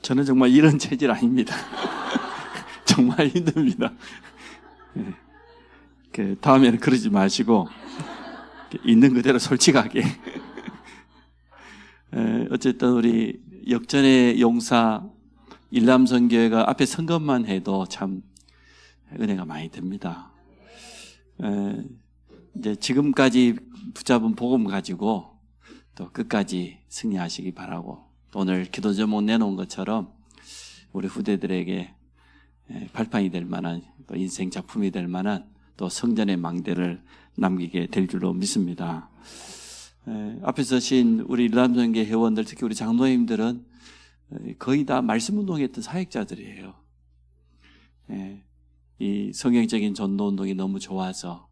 저는 정말 이런 체질 아닙니다. 정말 힘듭니다. 다음에는 그러지 마시고 있는 그대로 솔직하게. 어쨌든 우리 역전의 용사 일남선교회가 앞에 선 것만 해도 참 은혜가 많이 됩니다. 이제 지금까지 붙잡은 복음 가지고 또 끝까지 승리하시기 바라고, 오늘 기도 제목 내놓은 것처럼 우리 후대들에게 발판이 될 만한, 또 인생 작품이 될 만한 또 성전의 망대를 남기게 될 줄로 믿습니다. 앞에 서신 우리 일남선교회 회원들, 특히 우리 장로님들은 거의 다 말씀 운동했던 사역자들이에요. 이 성경적인 전도 운동이 너무 좋아서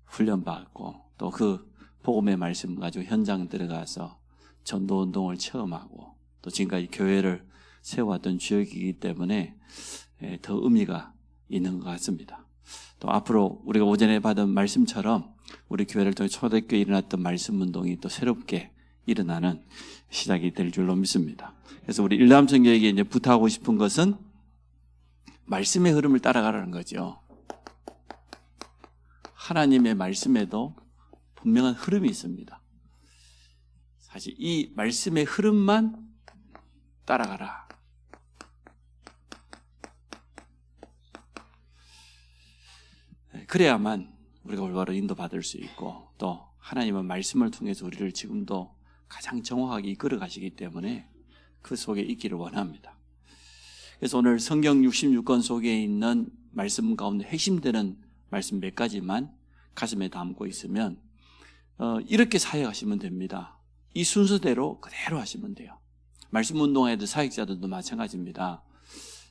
훈련받고, 또 그 복음의 말씀 가지고 현장 들어가서 전도 운동을 체험하고, 또 지금까지 교회를 세워왔던 주역이기 때문에 더 의미가 있는 것 같습니다. 또 앞으로 우리가 오전에 받은 말씀처럼 우리 교회를 통해 초대교회에 일어났던 말씀 운동이 또 새롭게 일어나는 시작이 될 줄로 믿습니다. 그래서 우리 일남선교회에게 이제 부탁하고 싶은 것은 말씀의 흐름을 따라가라는 거죠. 하나님의 말씀에도 분명한 흐름이 있습니다. 사실 이 말씀의 흐름만 따라가라. 그래야만 우리가 올바로 인도받을 수 있고, 또 하나님은 말씀을 통해서 우리를 지금도 가장 정확하게 이끌어 가시기 때문에 그 속에 있기를 원합니다. 그래서 오늘 성경 66권 속에 있는 말씀 가운데 핵심되는 말씀 몇 가지만 가슴에 담고 있으면 이렇게 사역하시면 됩니다. 이 순서대로 그대로 하시면 돼요. 말씀 운동회도 사역자들도 마찬가지입니다.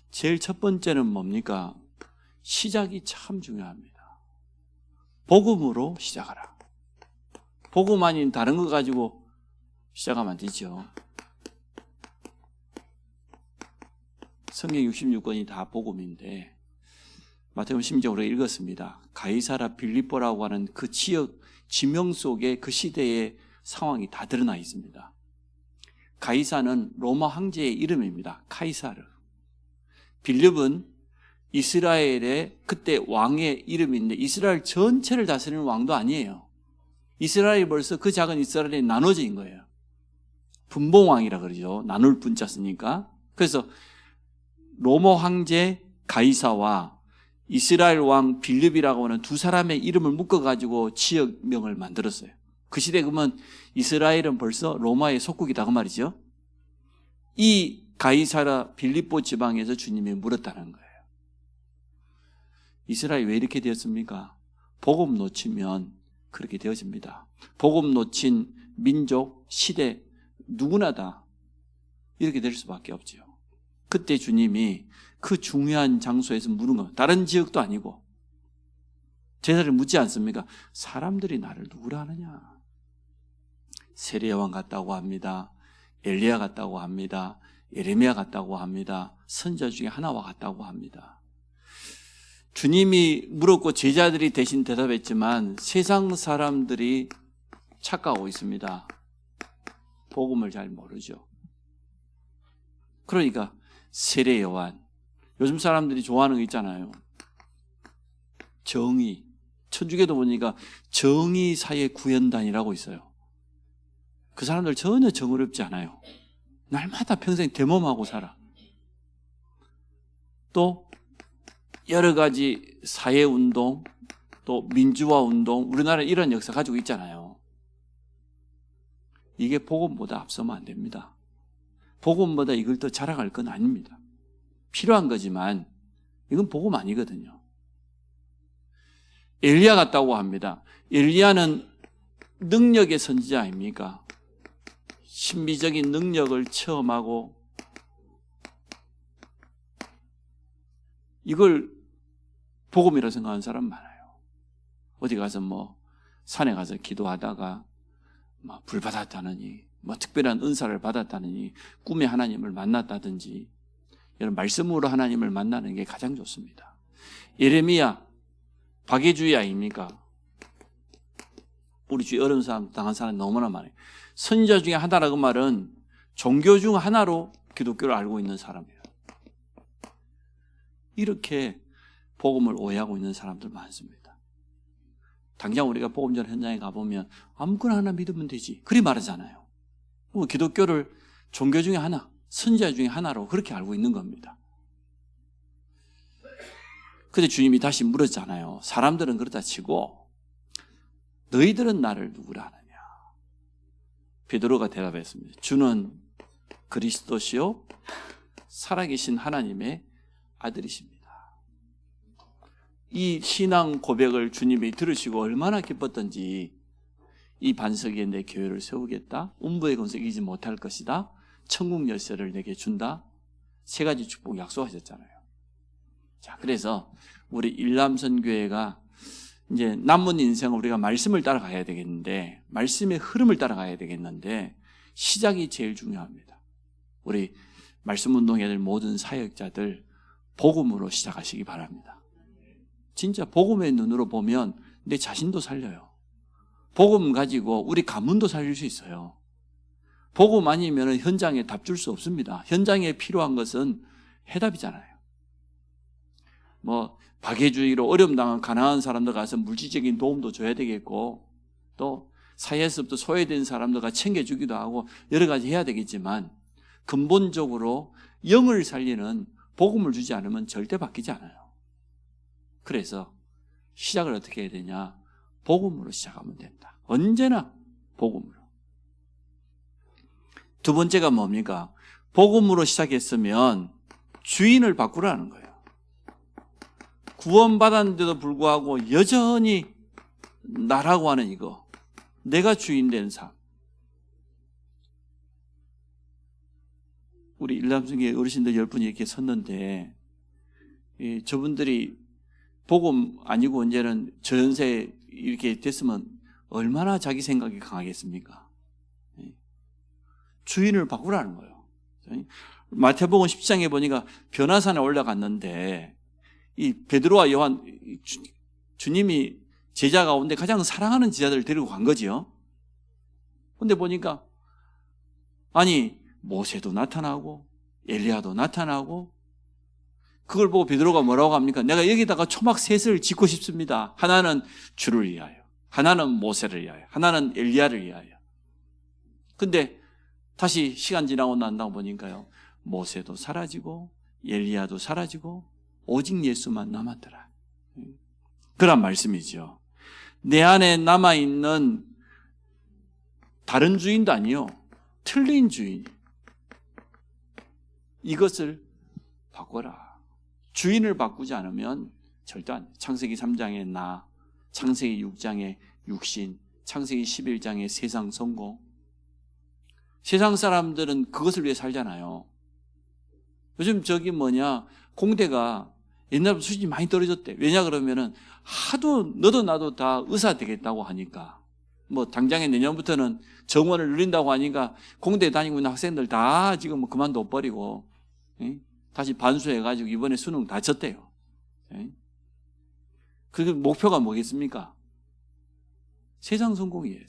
제일 첫 번째는 뭡니까? 시작이 참 중요합니다. 복음으로 시작하라. 복음 아닌 다른 거 가지고 시작하면 안 되죠. 성경 66권이 다 복음인데, 마태복음 10장으로 읽었습니다. 가이사라 빌립보라고 하는 그 지역 지명 속에 그 시대의 상황이 다 드러나 있습니다. 가이사는 로마 황제의 이름입니다. 카이사르. 빌립은 이스라엘의 그때 왕의 이름인데, 이스라엘 전체를 다스리는 왕도 아니에요. 이스라엘이 벌써 그 작은 이스라엘이 나눠진 거예요. 분봉왕이라 그러죠. 나눌 분자 쓰니까. 그래서 로마 황제 가이사와 이스라엘 왕 빌립이라고 하는 두 사람의 이름을 묶어가지고 지역명을 만들었어요. 그 시대 그러면 이스라엘은 벌써 로마의 속국이다 그 말이죠. 이 가이사라 빌립보 지방에서 주님이 물었다는 거예요. 이스라엘이 왜 이렇게 되었습니까? 복음 놓치면 그렇게 되어집니다. 복음 놓친 민족, 시대 누구나 다 이렇게 될 수밖에 없죠. 그때 주님이 그 중요한 장소에서 물은 거, 다른 지역도 아니고 제자를 묻지 않습니까? 사람들이 나를 누구라 하느냐? 세례요한 같다고 합니다. 엘리야 같다고 합니다. 예레미야 같다고 합니다. 선지자 중에 하나와 같다고 합니다. 주님이 물었고 제자들이 대신 대답했지만 세상 사람들이 착각하고 있습니다. 복음을 잘 모르죠. 그러니까 세례 요한, 요즘 사람들이 좋아하는 거 있잖아요. 정의. 천주교도 보니까 정의사회 구현단이라고 있어요. 그 사람들 전혀 정의롭지 않아요. 날마다 평생 대모하고 살아. 또 여러 가지 사회운동, 또 민주화운동, 우리나라 이런 역사 가지고 있잖아요. 이게 복음보다 앞서면 안 됩니다. 복음보다 이걸 더 자랑할 건 아닙니다. 필요한 거지만 이건 복음 아니거든요. 엘리야 같다고 합니다. 엘리야는 능력의 선지자 아닙니까? 신비적인 능력을 체험하고 이걸 복음이라고 생각하는 사람 많아요. 어디 가서 산에 가서 기도하다가 불 받았다느니, 특별한 은사를 받았다느니, 꿈에 하나님을 만났다든지, 이런 말씀으로 하나님을 만나는 게 가장 좋습니다. 예레미야, 박애주의 아닙니까? 우리 주위 어려운 사람, 당한 사람 너무나 많아요. 선지자 중에 하나라고 말은 종교 중 하나로 기독교를 알고 있는 사람이에요. 이렇게 복음을 오해하고 있는 사람들 많습니다. 당장 우리가 복음전 현장에 가보면 아무거나 하나 믿으면 되지, 그리 말하잖아요. 기독교를 종교 중에 하나, 선지자 중에 하나로 그렇게 알고 있는 겁니다. 근데 주님이 다시 물었잖아요. 사람들은 그렇다 치고 너희들은 나를 누구라 하느냐. 베드로가 대답했습니다. 주는 그리스도시요 살아계신 하나님의 아들이십니다. 이 신앙 고백을 주님이 들으시고 얼마나 기뻤던지, 이 반석에 내 교회를 세우겠다, 음부의 권세 이기지 못할 것이다, 천국 열쇠를 내게 준다, 세 가지 축복 약속하셨잖아요. 자, 그래서 우리 일남선교회가 이제 남은 인생은 우리가 말씀을 따라가야 되겠는데, 말씀의 흐름을 따라가야 되겠는데, 시작이 제일 중요합니다. 우리 말씀 운동해야 될 모든 사역자들 복음으로 시작하시기 바랍니다. 진짜 복음의 눈으로 보면 내 자신도 살려요. 복음 가지고 우리 가문도 살릴 수 있어요. 복음 아니면 현장에 답 줄 수 없습니다. 현장에 필요한 것은 해답이잖아요. 박해주의로 어려움 당한 가난한 사람들 가서 물질적인 도움도 줘야 되겠고, 또 사회에서부터 소외된 사람들과 챙겨주기도 하고 여러 가지 해야 되겠지만, 근본적으로 영을 살리는 복음을 주지 않으면 절대 바뀌지 않아요. 그래서 시작을 어떻게 해야 되냐? 복음으로 시작하면 된다. 언제나 복음으로. 두 번째가 뭡니까? 복음으로 시작했으면 주인을 바꾸라는 거예요. 구원받았는데도 불구하고 여전히 나라고 하는 이거, 내가 주인 된 삶. 우리 일남성교회 어르신들 10분이 이렇게 섰는데, 저분들이 복음 아니고 이제는 저 연세에 이렇게 됐으면 얼마나 자기 생각이 강하겠습니까? 주인을 바꾸라는 거예요. 마태복음 10장에 보니까 변화산에 올라갔는데, 이 베드로와 요한, 주님이 제자 가운데 가장 사랑하는 제자들을 데리고 간 거지요. 근데 보니까 아니 모세도 나타나고 엘리야도 나타나고, 그걸 보고 베드로가 뭐라고 합니까? 내가 여기다가 초막 셋을 짓고 싶습니다. 하나는 주를 위하여, 하나는 모세를 위하여, 하나는 엘리야를 위하여. 근데 다시 시간 지나고 난다고 보니까요, 모세도 사라지고 엘리야도 사라지고 오직 예수만 남았더라. 그런 말씀이죠. 내 안에 남아있는 다른 주인도 아니요, 틀린 주인, 이것을 바꿔라. 주인을 바꾸지 않으면 절대 안 돼. 창세기 3장의 나, 창세기 6장의 육신, 창세기 11장의 세상 성공. 세상 사람들은 그것을 위해 살잖아요. 요즘 공대가 옛날보다 수준이 많이 떨어졌대. 왜냐 그러면은 하도 너도 나도 다 의사 되겠다고 하니까, 당장에 내년부터는 정원을 누린다고 하니까 공대 다니고 있는 학생들 다 지금 그만둬 버리고, 다시 반수해가지고 이번에 수능 다 쳤대요. 그 목표가 뭐겠습니까? 세상 성공이에요.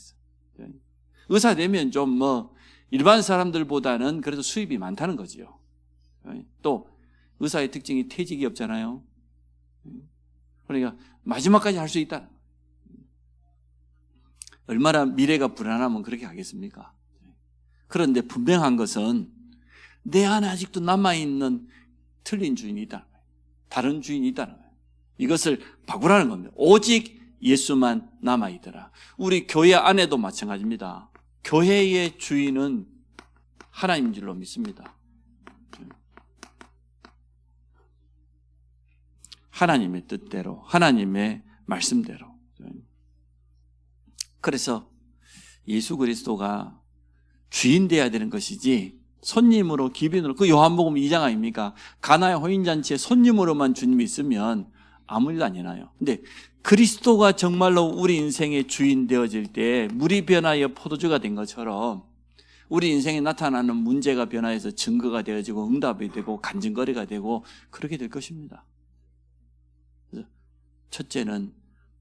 의사 되면 좀 일반 사람들보다는 그래도 수입이 많다는 거지요. 또 의사의 특징이 퇴직이 없잖아요. 그러니까 마지막까지 할 수 있다. 얼마나 미래가 불안하면 그렇게 하겠습니까? 그런데 분명한 것은 내 안에 아직도 남아있는 틀린 주인이 있다는 거예요. 다른 주인이 있다는 거예요. 이것을 바꾸라는 겁니다. 오직 예수만 남아있더라. 우리 교회 안에도 마찬가지입니다. 교회의 주인은 하나님인 줄로 믿습니다. 하나님의 뜻대로, 하나님의 말씀대로. 그래서 예수 그리스도가 주인 되어야 되는 것이지, 손님으로, 기빈으로, 그 요한복음 2장 아닙니까? 가나의 호인잔치에 손님으로만 주님이 있으면 아무 일도 안 일어나요. 근데 그리스도가 정말로 우리 인생의 주인 되어질 때 물이 변하여 포도주가 된 것처럼 우리 인생에 나타나는 문제가 변화해서 증거가 되어지고 응답이 되고 간증거리가 되고 그렇게 될 것입니다. 그래서 첫째는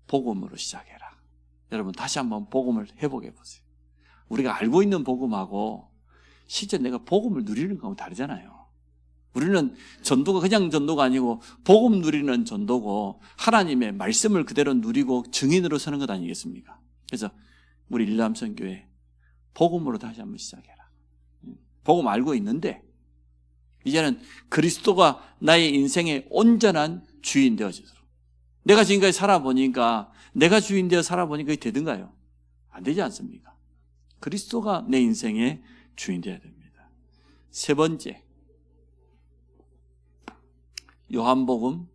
복음으로 시작해라. 여러분 다시 한번 복음을 회복해 보세요. 우리가 알고 있는 복음하고 실제 내가 복음을 누리는 거하고 다르잖아요. 우리는 전도가 그냥 전도가 아니고 복음 누리는 전도고 하나님의 말씀을 그대로 누리고 증인으로 서는 것 아니겠습니까? 그래서 우리 일남선교회 복음으로 다시 한번 시작해라. 복음 알고 있는데 이제는 그리스도가 나의 인생의 온전한 주인 되어지도록. 내가 지금까지 살아보니까 내가 주인 되어 살아보니까 그게 되든가요? 안 되지 않습니까? 그리스도가 내 인생의 주인 되어야 됩니다. 세 번째, 요한복음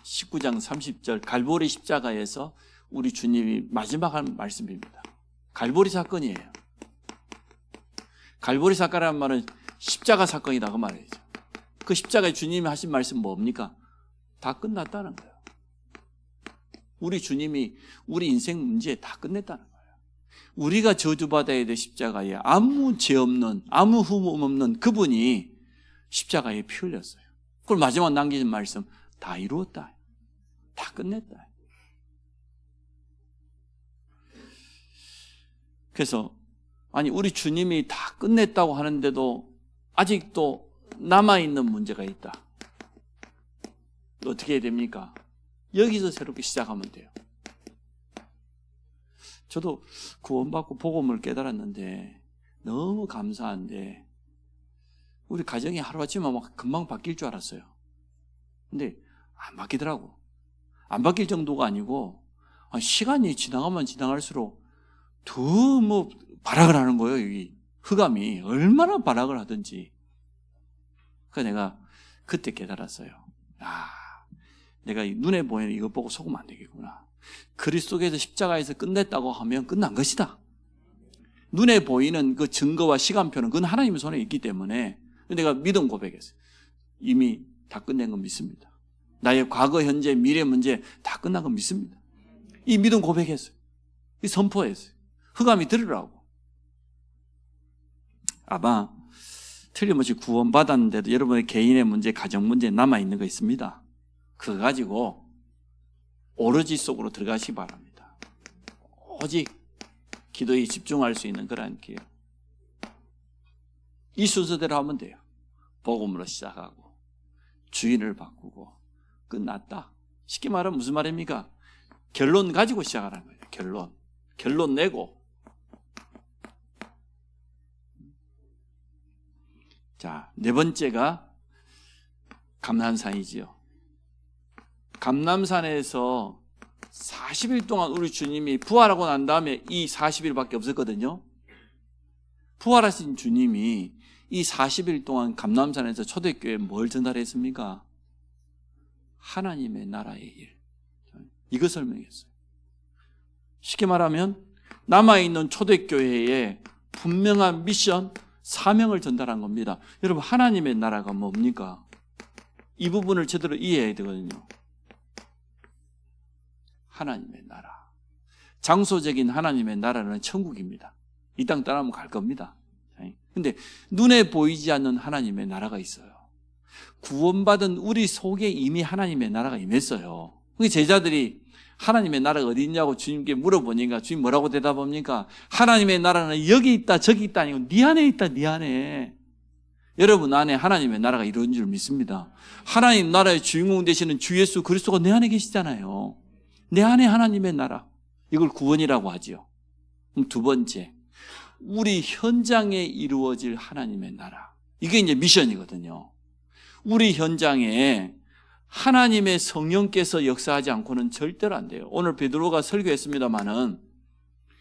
19장 30절 갈보리 십자가에서 우리 주님이 마지막 한 말씀입니다. 갈보리 사건이에요. 갈보리 사건이라는 말은 십자가 사건이다 그 말이죠. 그 십자가에 주님이 하신 말씀 뭡니까? 다 끝났다는 거예요. 우리 주님이 우리 인생 문제 다 끝냈다는 거예요. 우리가 저주받아야 될 십자가에 아무 죄 없는 아무 흠 없는 그분이 십자가에 피 흘렸어요. 그걸 마지막 남기신 말씀 다 이루었다. 다 끝냈다. 그래서 아니 우리 주님이 다 끝냈다고 하는데도 아직도 남아있는 문제가 있다. 어떻게 해야 됩니까? 여기서 새롭게 시작하면 돼요. 저도 구원받고 복음을 깨달았는데 너무 감사한데 우리 가정이 하루아침에 막 금방 바뀔 줄 알았어요. 근데 안 바뀌더라고. 안 바뀔 정도가 아니고 시간이 지나가면 지나갈수록 더 뭐 발악을 하는 거예요. 여기 흑암이 얼마나 발악을 하든지. 그래서 내가 그때 깨달았어요. 내가 눈에 보이는 이거 보고 속으면 안 되겠구나. 그리스도께서 십자가에서 끝냈다고 하면 끝난 것이다. 눈에 보이는 그 증거와 시간표는 그건 하나님의 손에 있기 때문에 내가 믿음 고백했어요. 이미 다 끝낸 건 믿습니다. 나의 과거, 현재, 미래 문제 다 끝난 건 믿습니다. 이 믿음 고백했어요. 이 선포했어요. 흑암이 들으라고. 아마 틀림없이 구원받았는데도 여러분의 개인의 문제, 가정 문제 남아있는 거 있습니다. 그거 가지고 오로지 속으로 들어가시기 바랍니다. 오직 기도에 집중할 수 있는 그런 기회. 이 순서대로 하면 돼요. 복음으로 시작하고 주인을 바꾸고 끝났다. 쉽게 말하면 무슨 말입니까? 결론 가지고 시작하라는 거예요. 결론 내고. 자, 네 번째가 감람산이지요. 감람산에서 40일 동안 우리 주님이 부활하고 난 다음에 이 40일밖에 없었거든요. 부활하신 주님이 이 40일 동안 감람산에서 초대교회에 뭘 전달했습니까? 하나님의 나라의 일. 이거 설명했어요. 쉽게 말하면 남아있는 초대교회에 분명한 미션, 사명을 전달한 겁니다. 여러분, 하나님의 나라가 뭡니까? 이 부분을 제대로 이해해야 되거든요. 하나님의 나라. 장소적인 하나님의 나라는 천국입니다. 이 땅 떠나면 갈 겁니다. 근데 눈에 보이지 않는 하나님의 나라가 있어요. 구원받은 우리 속에 이미 하나님의 나라가 임했어요. 제자들이 하나님의 나라가 어디 있냐고 주님께 물어보니까 주님 뭐라고 대답합니까? 하나님의 나라는 여기 있다 저기 있다 아니고 네 안에 있다 네 안에. 여러분 안에 하나님의 나라가 이루어진 줄 믿습니다. 하나님 나라의 주인공 되시는 주 예수 그리스도가 내 안에 계시잖아요. 내 안에 하나님의 나라. 이걸 구원이라고 하지요. 그럼 두 번째, 우리 현장에 이루어질 하나님의 나라. 이게 이제 미션이거든요. 우리 현장에 하나님의 성령께서 역사하지 않고는 절대로 안 돼요. 오늘 베드로가 설교했습니다마는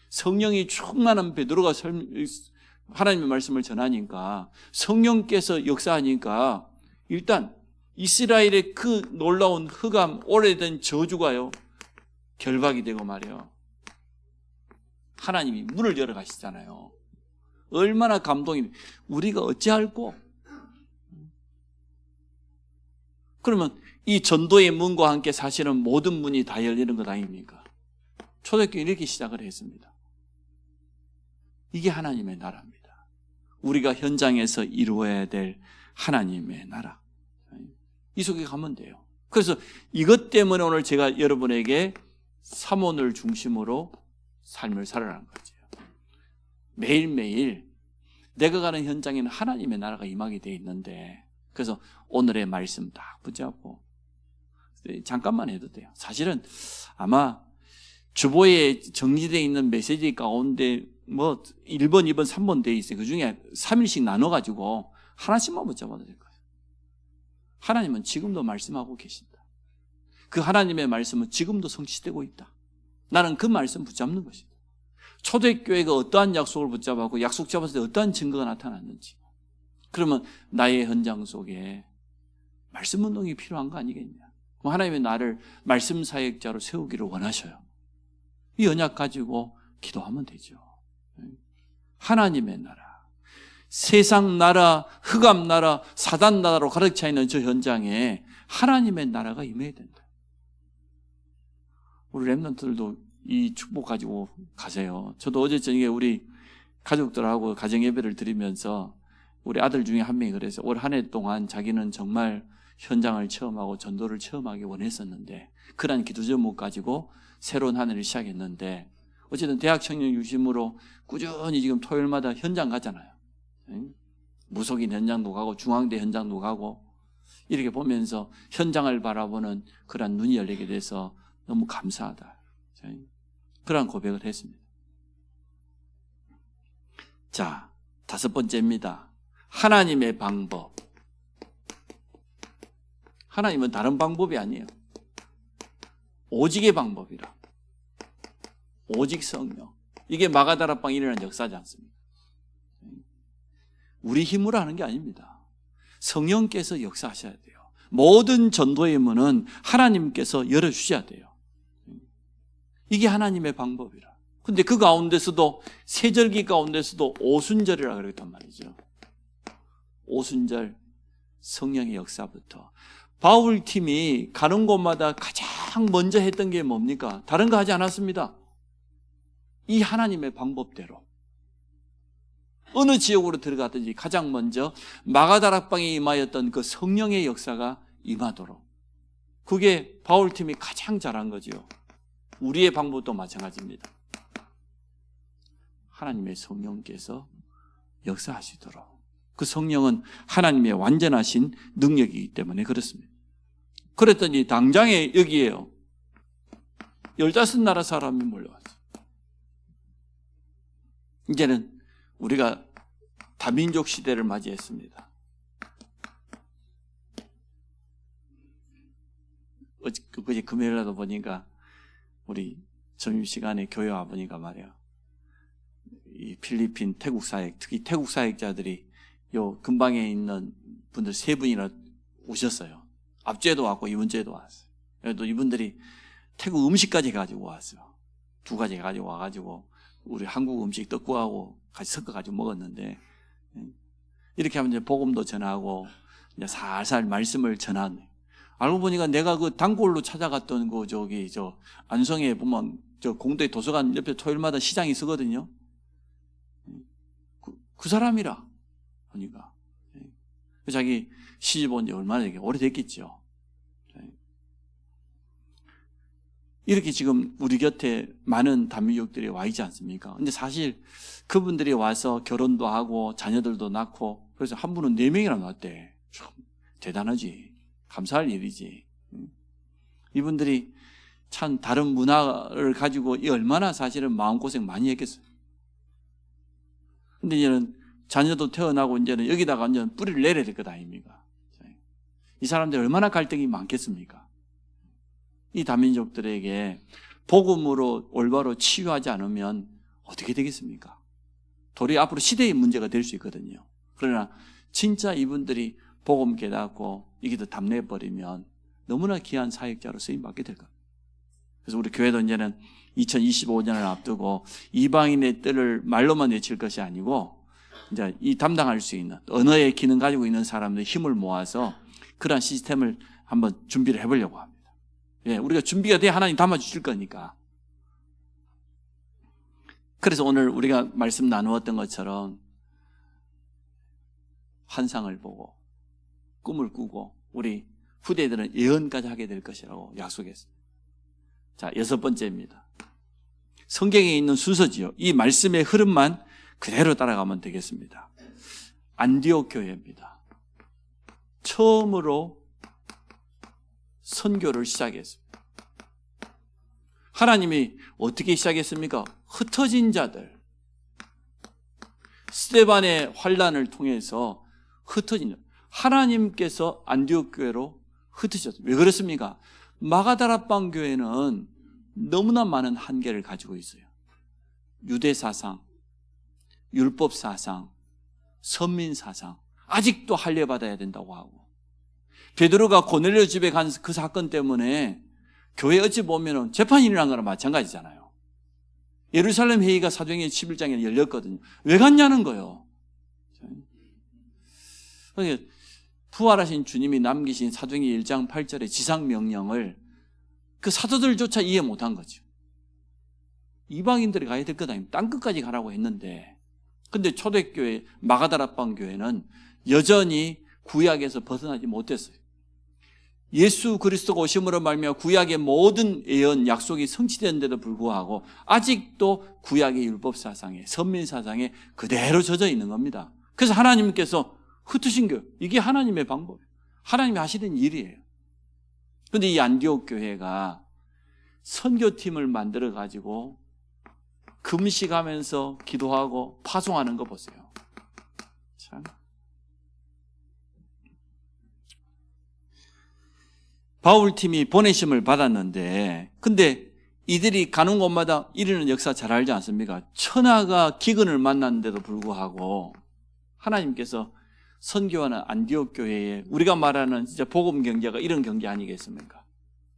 성령이 충만한 베드로가 하나님의 말씀을 전하니까 성령께서 역사하니까 일단 이스라엘의 그 놀라운 흑암, 오래된 저주가요 결박이 되고 말이에요. 하나님이 문을 열어 가시잖아요. 얼마나 감동이. 우리가 어찌할꼬? 그러면 이 전도의 문과 함께 사실은 모든 문이 다 열리는 것 아닙니까? 초대교회 이렇게 시작을 했습니다. 이게 하나님의 나라입니다. 우리가 현장에서 이루어야 될 하나님의 나라. 이 속에 가면 돼요. 그래서 이것 때문에 오늘 제가 여러분에게 삼원을 중심으로 삶을 살아라는 거죠. 매일매일 내가 가는 현장에는 하나님의 나라가 임하게 되어 있는데, 그래서 오늘의 말씀 딱 붙잡고 잠깐만 해도 돼요. 사실은 아마 주보에 정리되어 있는 메시지 가운데 뭐 1번, 2번, 3번 되어 있어요. 그 중에 3일씩 나눠가지고 하나씩만 붙잡아도 될 거예요. 하나님은 지금도 말씀하고 계신다. 그 하나님의 말씀은 지금도 성취되고 있다. 나는 그 말씀 붙잡는 것이다. 초대교회가 어떠한 약속을 붙잡았고 약속 잡았을 때 어떠한 증거가 나타났는지, 그러면 나의 현장 속에 말씀 운동이 필요한 거 아니겠냐. 그럼 하나님의 나를 말씀 사역자로 세우기를 원하셔요. 이 언약 가지고 기도하면 되죠. 하나님의 나라, 세상 나라, 흑암 나라, 사단 나라로 가득 차 있는 저 현장에 하나님의 나라가 임해야 된다. 우리 렘넌트들도 이 축복 가지고 가세요. 저도 어제 저녁에 우리 가족들하고 가정 예배를 드리면서 우리 아들 중에 한 명이 그래서 올 한 해 동안 자기는 정말 현장을 체험하고 전도를 체험하기 원했었는데 그런 기도 제목 가지고 새로운 한 해를 시작했는데, 어쨌든 대학 청년 유심으로 꾸준히 지금 토요일마다 현장 가잖아요. 무속인 현장도 가고 중앙대 현장도 가고 이렇게 보면서 현장을 바라보는 그런 눈이 열리게 돼서 너무 감사하다. 그런 고백을 했습니다. 자, 5번째입니다. 하나님의 방법. 하나님은 다른 방법이 아니에요. 오직의 방법이라. 오직 성령. 이게 마가다락방에 일어난 역사지 않습니까? 우리 힘으로 하는 게 아닙니다. 성령께서 역사하셔야 돼요. 모든 전도의 문은 하나님께서 열어주셔야 돼요. 이게 하나님의 방법이라. 근데 그 가운데서도 세절기 가운데서도 오순절이라고 그랬단 말이죠. 오순절 성령의 역사부터. 바울 팀이 가는 곳마다 가장 먼저 했던 게 뭡니까? 다른 거 하지 않았습니다. 이 하나님의 방법대로 어느 지역으로 들어가든지 가장 먼저 마가다락방에 임하였던 그 성령의 역사가 임하도록, 그게 바울 팀이 가장 잘한 거죠. 우리의 방법도 마찬가지입니다. 하나님의 성령께서 역사하시도록. 그 성령은 하나님의 완전하신 능력이기 때문에 그렇습니다. 그랬더니 당장에 여기에요. 15나라 사람이 몰려왔어요. 이제는 우리가 다민족 시대를 맞이했습니다. 어제 금요일날도 보니까 우리 점심시간에 교회 와보니까 말이에요. 이 필리핀, 태국 사역, 특히 태국 사역자들이 요 근방에 있는 분들 3분이나 오셨어요. 앞주에도 왔고 이번 주에도 왔어요. 또 이분들이 태국 음식까지 가지고 왔어요. 2가지 가지고 와가지고 우리 한국 음식 떡국하고 같이 섞어가지고 먹었는데, 이렇게 하면 이제 복음도 전하고 이제 살살 말씀을 전하네. 알고 보니까 내가 그 단골로 찾아갔던 저 안성에 보면 저 공도의 도서관 옆에 토요일마다 시장이 있거든요. 그 사람이라 보니까 자기 시집 온 지 얼마나 오래됐겠죠. 이렇게 지금 우리 곁에 많은 다민족들이 와 있지 않습니까? 근데 사실 그분들이 와서 결혼도 하고 자녀들도 낳고, 그래서 한 분은 4명이나 낳았대. 참 대단하지. 감사할 일이지. 이분들이 참 다른 문화를 가지고 얼마나 사실은 마음고생 많이 했겠어요. 근데 이제는 자녀도 태어나고 이제는 여기다가 완전 뿌리를 내려야 될 것 아닙니까? 이 사람들이 얼마나 갈등이 많겠습니까? 이 다민족들에게 복음으로 올바로 치유하지 않으면 어떻게 되겠습니까? 도리어 앞으로 시대의 문제가 될 수 있거든요. 그러나 진짜 이분들이 복음 깨닫고 이게 더 담내버리면 너무나 귀한 사역자로 쓰임받게 될 거예요. 그래서 우리 교회도 이제는 2025년을 앞두고 이방인의 뜻을 말로만 외칠 것이 아니고 이제 이 담당할 수 있는 언어의 기능 가지고 있는 사람들 힘을 모아서 그러한 시스템을 한번 준비를 해보려고 합니다. 예, 우리가 준비가 돼야 하나님 담아주실 거니까. 그래서 오늘 우리가 말씀 나누었던 것처럼 환상을 보고 꿈을 꾸고 우리 후대들은 예언까지 하게 될 것이라고 약속했습니다. 자, 6번째입니다. 성경에 있는 순서지요. 이 말씀의 흐름만 그대로 따라가면 되겠습니다. 안디옥 교회입니다. 처음으로 선교를 시작했습니다. 하나님이 어떻게 시작했습니까? 흩어진 자들, 스데반의 환란을 통해서 흩어진 자들, 하나님께서 안디옥 교회로 흩어졌어요. 왜 그렇습니까? 마가다락방 교회는 너무나 많은 한계를 가지고 있어요. 유대 사상, 율법 사상, 선민 사상, 아직도 할례받아야 된다고 하고, 베드로가 고넬료 집에 간 그 사건 때문에 교회 어찌 보면 재판이 일어난 거랑 마찬가지잖아요. 예루살렘 회의가 사도행전 11장에 열렸거든요. 왜 갔냐는 거예요. 부활하신 주님이 남기신 사도행전 1장 8절의 지상명령을 그 사도들조차 이해 못한 거죠. 이방인들이 가야 될 것 아니면 땅 끝까지 가라고 했는데, 근데 초대교회 마가다락방 교회는 여전히 구약에서 벗어나지 못했어요. 예수 그리스도가 오심으로 말미암아 구약의 모든 예언 약속이 성취되는데도 불구하고 아직도 구약의 율법 사상에, 선민 사상에 그대로 젖어 있는 겁니다. 그래서 하나님께서 흩으신 교회, 이게 하나님의 방법이에요. 하나님이 하시는 일이에요. 그런데 이 안디옥 교회가 선교팀을 만들어 가지고 금식하면서 기도하고 파송하는 거 보세요. 참. 바울팀이 보내심을 받았는데, 근데 이들이 가는 곳마다 이르는 역사 잘 알지 않습니까? 천하가 기근을 만났는데도 불구하고 하나님께서 선교하는 안디옥 교회에 우리가 말하는 진짜 복음 경제가 이런 경제 아니겠습니까?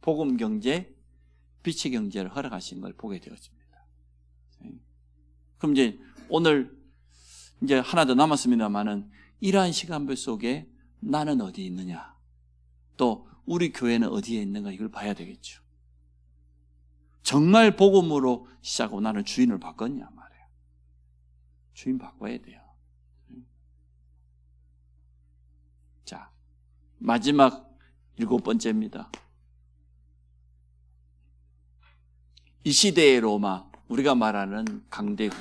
복음 경제, 빛의 경제를 허락하신 걸 보게 되었습니다. 그럼 이제 오늘 이제 하나 더 남았습니다만은 이러한 시간별 속에 나는 어디 있느냐, 또 우리 교회는 어디에 있는가, 이걸 봐야 되겠죠. 정말 복음으로 시작하고 나는 주인을 바꿨냐 말이에요. 주인 바꿔야 돼요. 자, 마지막 7번째입니다. 이 시대의 로마, 우리가 말하는 강대국.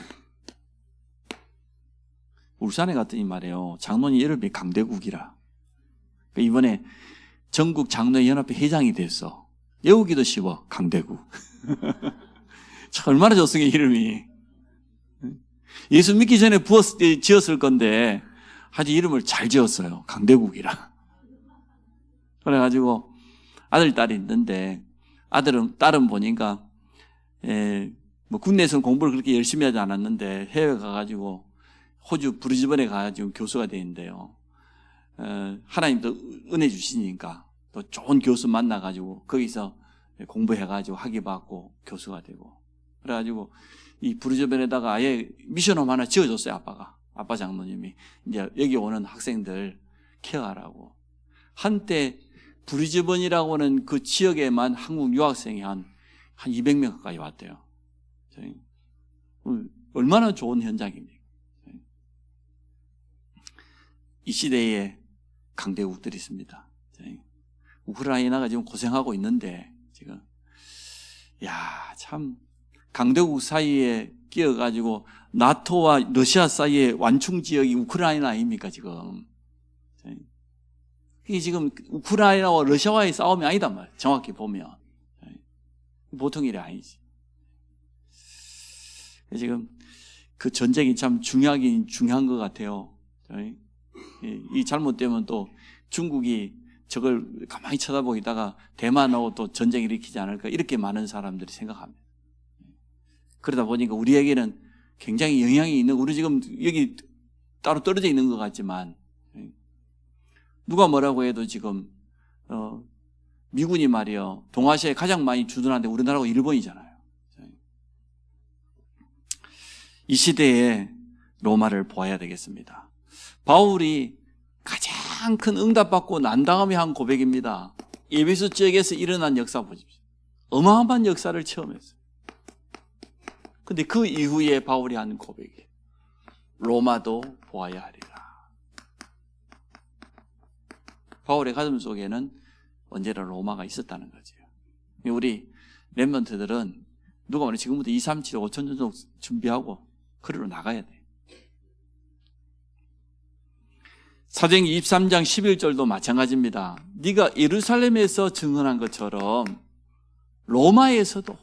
울산에 갔더니 말이에요, 장로님 이름이 강대국이라. 이번에 전국 장로연합회 회장이 됐어. 외우기도 쉬워, 강대국. 참 얼마나 좋습니까, 이름이. 예수 믿기 전에 지었을 건데 아주 이름을 잘 지었어요. 강대국이라. 그래가지고 아들, 딸이 있는데 딸은 보니까 뭐 국내에서는 공부를 그렇게 열심히 하지 않았는데 해외 가가지고 호주 브리즈번에 가가지고 교수가 되는데요. 하나님도 은혜 주시니까 또 좋은 교수 만나가지고 거기서 공부해가지고 학위 받고 교수가 되고, 그래가지고 이 브리즈번에다가 아예 미션홈 하나 지어줬어요. 아빠 장로님이 이제 여기 오는 학생들 케어하라고. 한때 브리즈번이라고 하는 그 지역에만 한국 유학생이 한 200명 가까이 왔대요. 얼마나 좋은 현장입니까? 이 시대에 강대국들이 있습니다. 우크라이나가 지금 고생하고 있는데, 지금, 참, 강대국 사이에 끼어가지고, 나토와 러시아 사이의 완충 지역이 우크라이나 아닙니까, 지금. 이게 지금 우크라이나와 러시아와의 싸움이 아니단 말이에요. 정확히 보면. 보통 일이 아니지. 지금 그 전쟁이 참 중요한 것 같아요. 이 잘못되면 또 중국이 저걸 가만히 쳐다보고 있다가 대만하고 또 전쟁 일으키지 않을까, 이렇게 많은 사람들이 생각합니다. 그러다 보니까 우리에게는 굉장히 영향이 있는, 우리 지금 여기 따로 떨어져 있는 것 같지만 누가 뭐라고 해도 지금 미군이 말이요, 동아시아에 가장 많이 주둔하는데 우리나라하고 일본이잖아요. 이 시대에 로마를 보아야 되겠습니다. 바울이 가장 큰 응답받고 난 다음에 한 고백입니다. 에베소 지역에서 일어난 역사 보십시오. 어마어마한 역사를 체험했어요. 근데 그 이후에 바울이 한 고백이에요. 로마도 보아야 하리라. 바울의 가슴 속에는 언제나 로마가 있었다는 거죠. 우리 렘넌트들은 누가 말해 지금부터 2, 3, 7, 5천 전속 준비하고 그리로 나가야 돼. 사도행 23장 11절도 마찬가지입니다. 네가 예루살렘에서 증언한 것처럼 로마에서도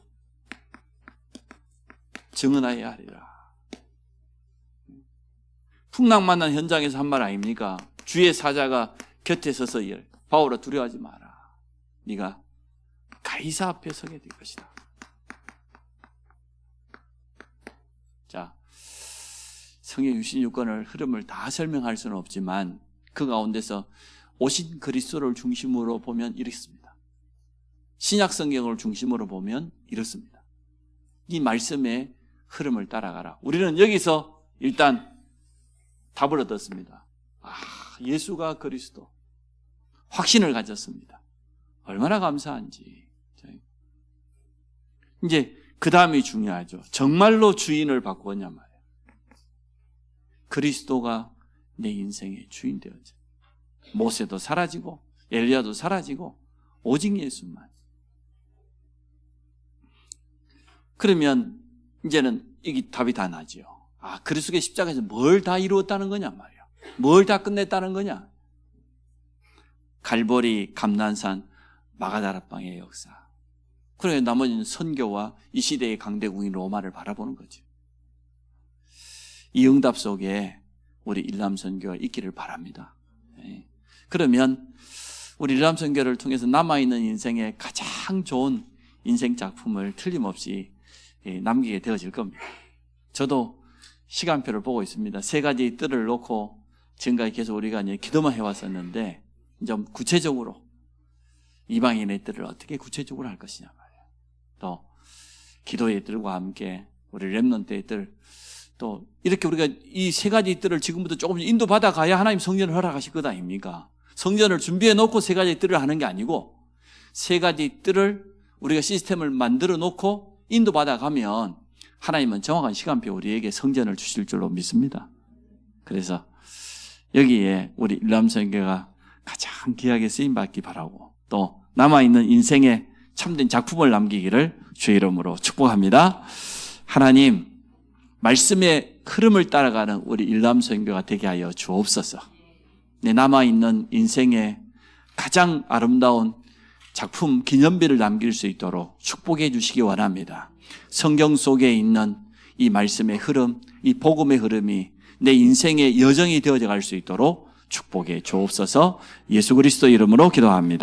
증언하여야 하리라. 풍랑만난 현장에서 한 말 아닙니까? 주의 사자가 곁에 서서 바울아 두려워하지 마라. 네가 가이사 앞에 서게 될 것이다. 자, 성경 66권을 흐름을 다 설명할 수는 없지만 그 가운데서 오신 그리스도를 중심으로 보면 이렇습니다. 신약 성경을 중심으로 보면 이렇습니다. 이 말씀의 흐름을 따라가라. 우리는 여기서 일단 답을 얻었습니다. 예수가 그리스도. 확신을 가졌습니다. 얼마나 감사한지. 이제 그 다음이 중요하죠. 정말로 주인을 바꾸었냐 말이에요. 그리스도가 내 인생의 주인 되었죠. 모세도 사라지고 엘리야도 사라지고 오직 예수만. 그러면 이제는 이게 답이 다 나죠. 그리스도의 십자가에서 뭘 다 이루었다는 거냐 말이에요. 뭘 다 끝냈다는 거냐. 갈보리, 감난산, 마가다라방의 역사. 그러니 나머지는 선교와 이 시대의 강대국인 로마를 바라보는 거죠. 이 응답 속에 우리 일람선교가 있기를 바랍니다. 그러면 우리 일람선교를 통해서 남아있는 인생의 가장 좋은 인생 작품을 틀림없이 남기게 되어질 겁니다. 저도 시간표를 보고 있습니다. 3가지 뜰을 놓고 지금까지 계속 우리가 이제 기도만 해왔었는데 좀 구체적으로 이방인의 뜰을 어떻게 구체적으로 할 것이냐 말이에요. 또 기도의 뜰과 함께 우리 렘넌트의 뜰, 또 이렇게 우리가 이 3가지 뜰을 지금부터 조금씩 인도받아 가야 하나님 성전을 허락하실 것 아닙니까? 성전을 준비해 놓고 3가지 뜰을 하는 게 아니고 3가지 뜰을 우리가 시스템을 만들어 놓고 인도받아 가면 하나님은 정확한 시간표 우리에게 성전을 주실 줄로 믿습니다. 그래서 여기에 우리 일람선교가 가장 귀하게 쓰임받기 바라고 또 남아있는 인생의 참된 작품을 남기기를 주의 이름으로 축복합니다. 하나님, 말씀의 흐름을 따라가는 우리 일람선교가 되게 하여 주옵소서. 내 남아있는 인생의 가장 아름다운 작품 기념비를 남길 수 있도록 축복해 주시기 원합니다. 성경 속에 있는 이 말씀의 흐름, 이 복음의 흐름이 내 인생의 여정이 되어져 갈 수 있도록 축복해 주옵소서. 예수 그리스도 이름으로 기도합니다.